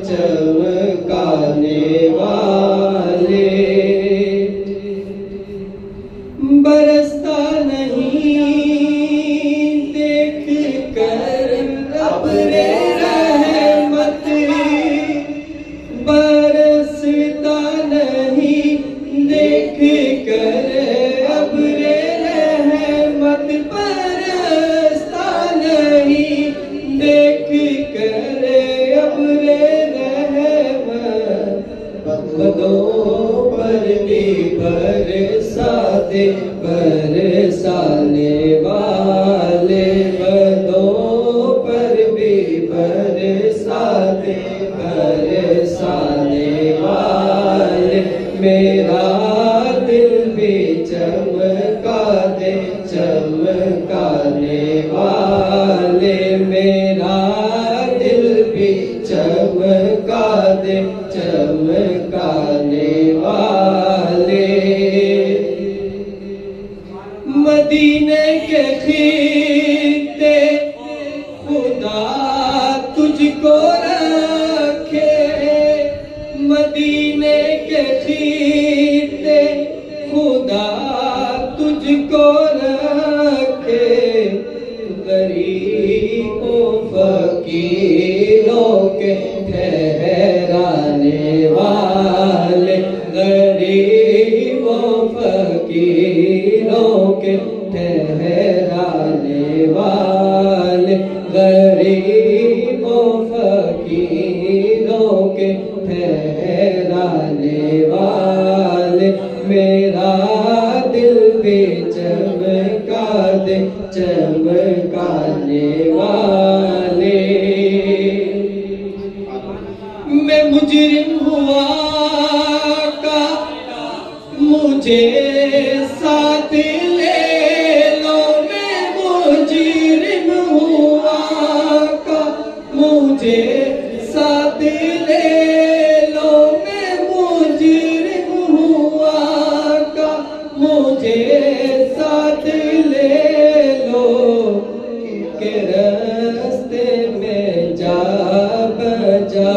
चमकाने वाले। बरसता नहीं देख कर अब्रे रहमत, बरसता नहीं देख कर अब्रे रहमत, बरसता नहीं देख कर अब्रे रहमत। बदों पर भी बरसा दे बरसाने वाले, बदों पर भी बरसा दे बरसाने वाले। मेरा दिल भी चमका दे चमकाने वाले, मेरा दिल भी चमका दे चमकाने वाले। मदीने के खीते खुदा तुझको रखे, मदीने के खीते खुदा तुझको रखे। गरीबों फकीरों के ठहराने वाले, गरीबों फकीरों के ठहराने वाले, गरीबों फकीरों के ठहराने वाले। मेरा दिल भी चमका दे चमकाने वाले। मैं मुजरिम हुआ का मुझे साथ ले लो, मैं मुजरिम हुआ का मुझे साथ ले लो, मैं मुजरिम हुआ का मुझे साथ ले लो। के रास्ते में जा बजा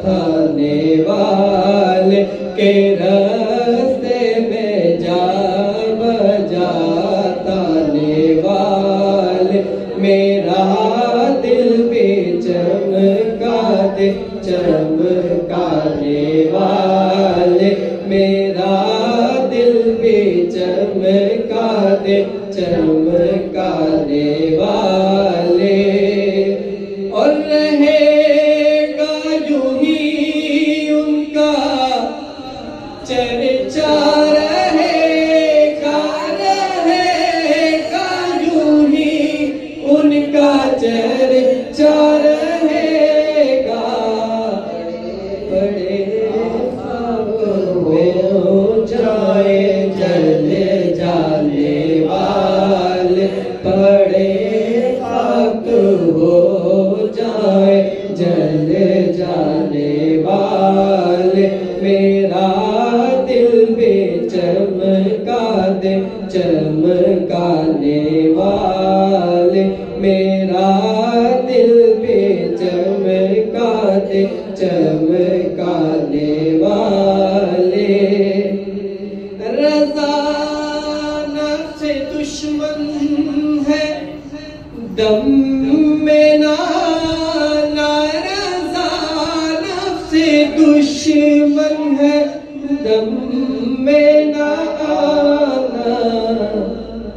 थाने वाले, के रास्ते में जा बजा थाने वाले। मेरा दिल भी चमका दे चमकाने वाले, मेरा दिल भी चमका दे चमकाने वाले। और रहेगा यूं ही उनका चर्चा, रहेगा रहेगा यूं ही उनका चर्चा रहेगा। बड़े खाक में हो जाए जले जाने वाले, बड़े खाक हो जाए जले जाने वाले। मेरा दिल भी चमका दे चमकाने वाले, मेरा दिल भी चमका दे चमकाने वाले। रज़ा नफ्से दुश्मन है दम में ना, रज़ा नफ्से दुश्मन है दम में ना आना।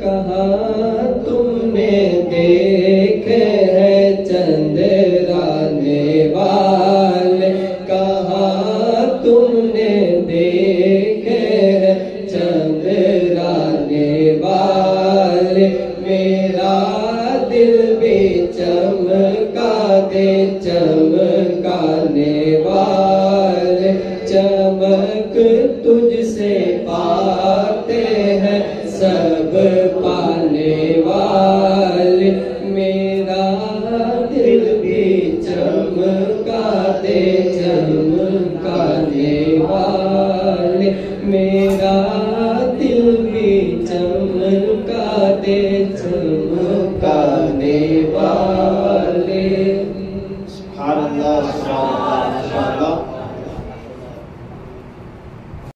कहाँ तुमने देखे है चंद्राने वाले, कहाँ तुमने देखे है चंद्राने वाले। मेरा दिल भी चमका दे चमकाने वाले। चमक तुझसे पाते हैं सब पाने वाले। मेरा दिल भी चमका दे चमकाने वाले, मेरा दिल भी चमका दे चमकाने वाले। सुभान अल्लाह।